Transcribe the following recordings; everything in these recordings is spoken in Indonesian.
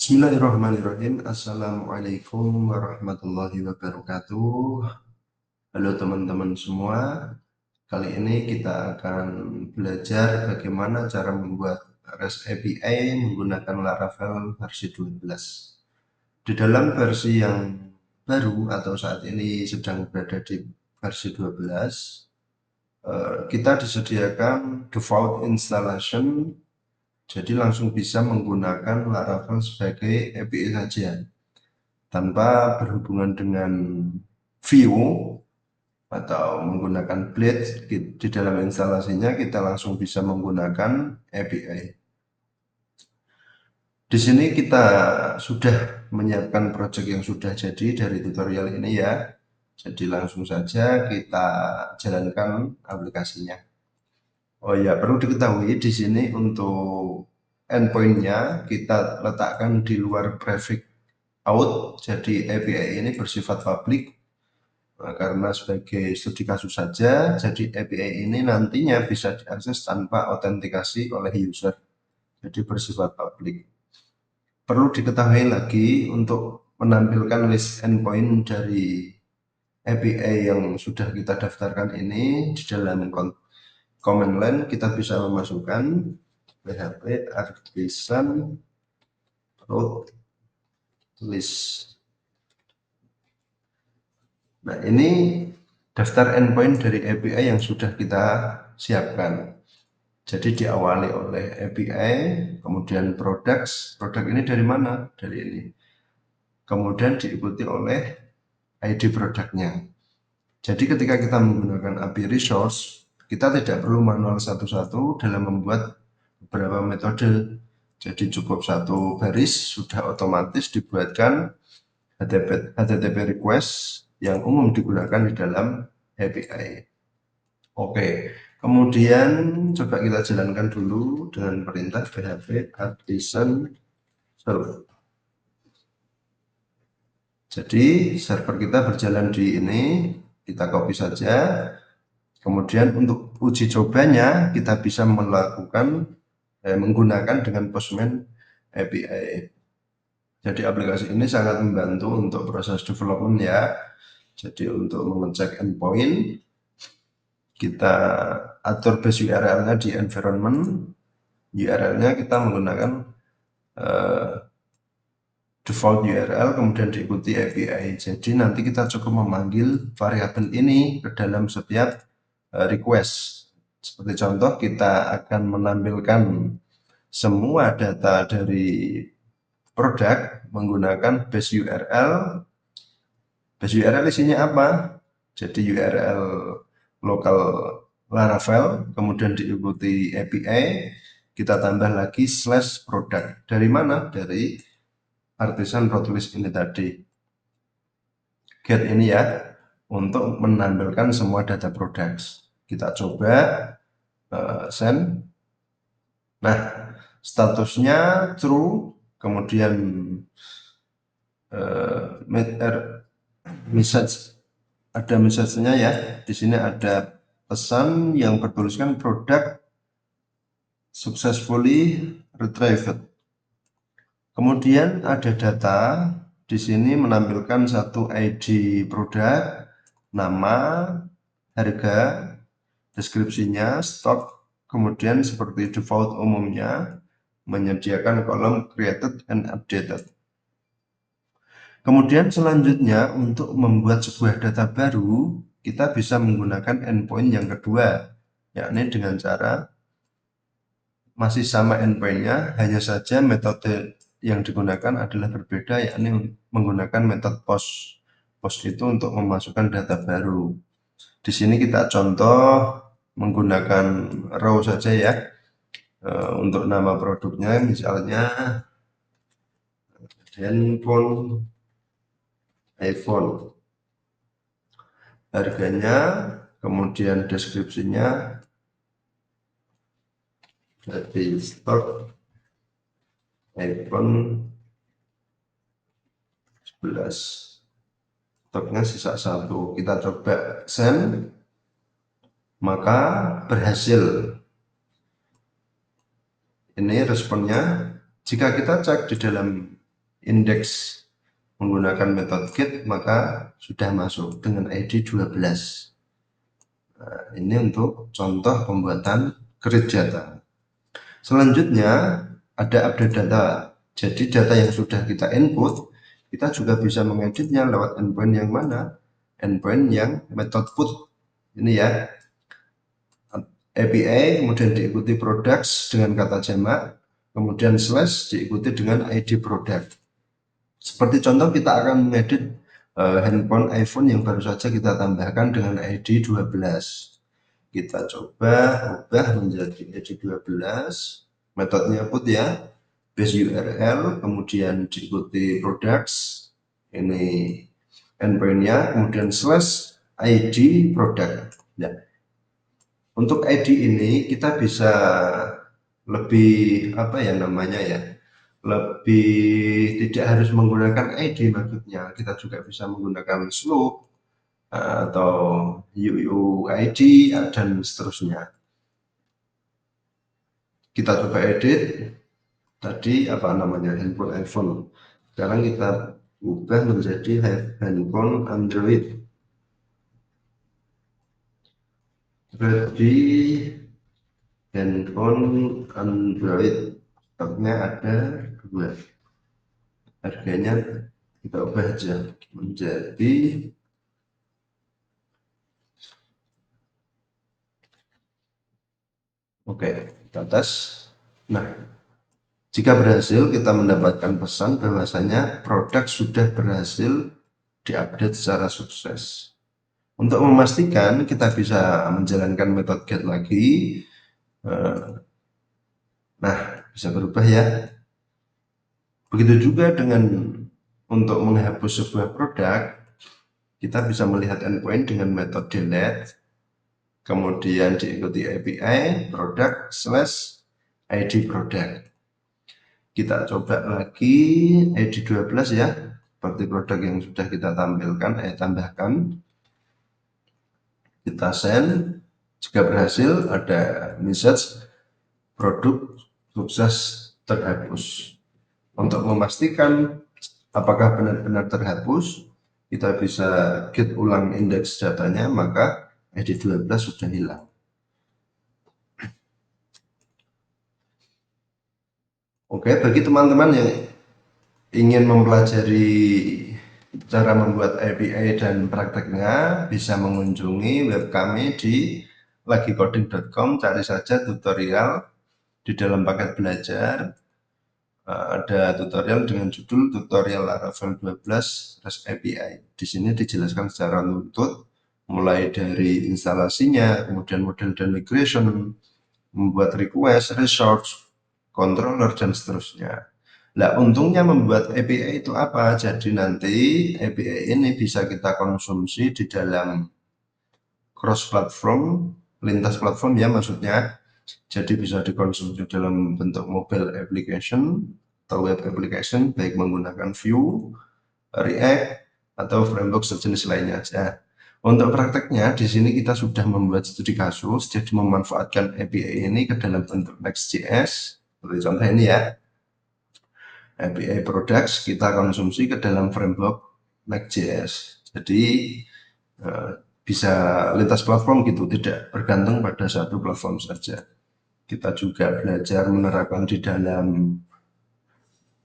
Bismillahirrahmanirrahim. Assalamualaikum warahmatullahi wabarakatuh. Halo teman-teman semua. Kali ini kita akan belajar bagaimana cara membuat REST API menggunakan Laravel versi 12. Di dalam versi yang baru atau saat ini sedang berada di versi 12, kita disediakan default installation. Jadi langsung bisa menggunakan Laravel sebagai API saja, tanpa berhubungan dengan view atau menggunakan blade di dalam instalasinya. Kita langsung bisa menggunakan API. Di sini kita sudah menyiapkan project yang sudah jadi dari tutorial ini ya. Jadi langsung saja kita jalankan aplikasinya. Oh ya, perlu diketahui di sini untuk endpoint-nya kita letakkan di luar prefix out. Jadi API ini bersifat public. Nah, karena sebagai studi kasus saja, jadi API ini nantinya bisa diakses tanpa autentikasi oleh user. Jadi bersifat public. Perlu diketahui lagi untuk menampilkan list endpoint dari API yang sudah kita daftarkan ini di dalam command line kita bisa memasukkan php artisan root list. Nah, ini daftar endpoint dari API yang sudah kita siapkan. Jadi diawali oleh API, kemudian products. Produk ini dari mana? Dari ini. Kemudian diikuti oleh ID produknya. Jadi ketika kita menggunakan API resource, kita tidak perlu manual satu-satu dalam membuat beberapa metode. Jadi cukup satu baris sudah otomatis dibuatkan HTTP request yang umum digunakan di dalam API. Oke, kemudian coba kita jalankan dulu dengan perintah php artisan server. Jadi server kita berjalan di ini, kita copy saja. Kemudian untuk uji cobanya kita bisa melakukan menggunakan dengan Postman API. Jadi aplikasi ini sangat membantu untuk proses development ya. Jadi untuk mengecek endpoint, kita atur base URL-nya di environment. URL-nya kita menggunakan default URL, kemudian diikuti API. Jadi nanti kita cukup memanggil variabel ini ke dalam setiap request. Seperti contoh, kita akan menampilkan semua data dari produk menggunakan base URL. Base URL isinya apa? Jadi URL lokal Laravel, kemudian diikuti API, kita tambah lagi /product. Dari mana? Dari artisan root list ini tadi. Get ini ya, untuk menampilkan semua data products. Kita coba send. Nah, statusnya true, kemudian message, ada message-nya ya. Di sini ada pesan yang bertuliskan produk successfully retrieved. Kemudian ada data, di sini menampilkan satu ID produk, nama, harga, deskripsinya, stok, kemudian seperti default umumnya, menyediakan kolom created and updated. Kemudian selanjutnya untuk membuat sebuah data baru, kita bisa menggunakan endpoint yang kedua, yakni dengan cara masih sama endpoint-nya, hanya saja metode yang digunakan adalah berbeda, yakni menggunakan metode post. Post itu untuk memasukkan data baru. Di sini kita contoh menggunakan row saja ya. Untuk nama produknya misalnya handphone iPhone. Harganya, kemudian deskripsinya jadi stok iPhone 11. Stoknya sisa 1. Kita coba send, maka berhasil. Ini responnya. Jika kita cek di dalam indeks menggunakan metode get, maka sudah masuk dengan ID 12. Nah, ini untuk contoh pembuatan create data. Selanjutnya ada update data. Jadi data yang sudah kita input, kita juga bisa mengeditnya lewat endpoint yang mana? Endpoint yang method put. Ini ya, API, kemudian diikuti products dengan kata jamak, kemudian slash diikuti dengan ID product. Seperti contoh, kita akan mengedit handphone iPhone yang baru saja kita tambahkan dengan ID 12. Kita coba ubah menjadi ID 12. Metodenya put ya, base URL, kemudian diikuti products, ini endpointnya, kemudian slash ID product. Ya. Untuk ID ini kita bisa lebih apa ya namanya ya, lebih tidak harus menggunakan ID, maksudnya kita juga bisa menggunakan slope atau UUID dan seterusnya. Kita coba edit tadi apa namanya, handphone iPhone. Sekarang kita ubah menjadi handphone Android. Jadi handphone Android stoknya ada 2. Harganya kita ubah aja menjadi oke, kita tes. Nah, jika berhasil, kita mendapatkan pesan bahwasanya produk sudah berhasil diupdate secara sukses. Untuk memastikan, kita bisa menjalankan metode get lagi. Nah, bisa berubah ya. Begitu juga dengan untuk menghapus sebuah produk, kita bisa melihat endpoint dengan metode delete, kemudian diikuti API product slash ID product. Kita coba lagi ID 12 ya, seperti produk yang sudah kita tambahkan. Kita send. Jika berhasil, ada message produk sukses terhapus. Untuk memastikan apakah benar-benar terhapus, kita bisa get ulang indeks datanya, maka ID 12 sudah hilang. Oke, bagi teman-teman yang ingin mempelajari cara membuat API dan prakteknya, bisa mengunjungi web kami di lagicoding.com, cari saja tutorial. Di dalam paket belajar ada tutorial dengan judul tutorial Laravel 12 REST API. Di sini dijelaskan secara runtut, mulai dari instalasinya, kemudian model dan migration, membuat request, resource, controller, dan seterusnya. Nah, untungnya membuat API itu apa? Jadi nanti API ini bisa kita konsumsi di dalam cross platform, lintas platform ya maksudnya. Jadi bisa dikonsumsi dalam bentuk mobile application atau web application, baik menggunakan Vue, React, atau framework sejenis lainnya. Ya. Untuk prakteknya, di sini kita sudah membuat studi kasus, jadi memanfaatkan API ini ke dalam bentuk Next.js. Seperti contoh ini ya, API products kita konsumsi ke dalam framework Next.js. Jadi bisa lintas platform gitu, tidak bergantung pada satu platform saja. Kita juga belajar menerapkan di dalam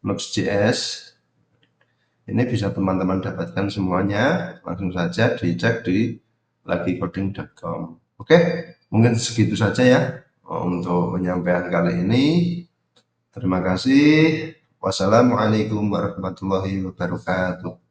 Next.js. Ini bisa teman-teman dapatkan semuanya, langsung saja dicek di lagicoding.com. Oke, mungkin segitu saja ya untuk penyampaian kali ini. Terima kasih. Wassalamualaikum warahmatullahi wabarakatuh.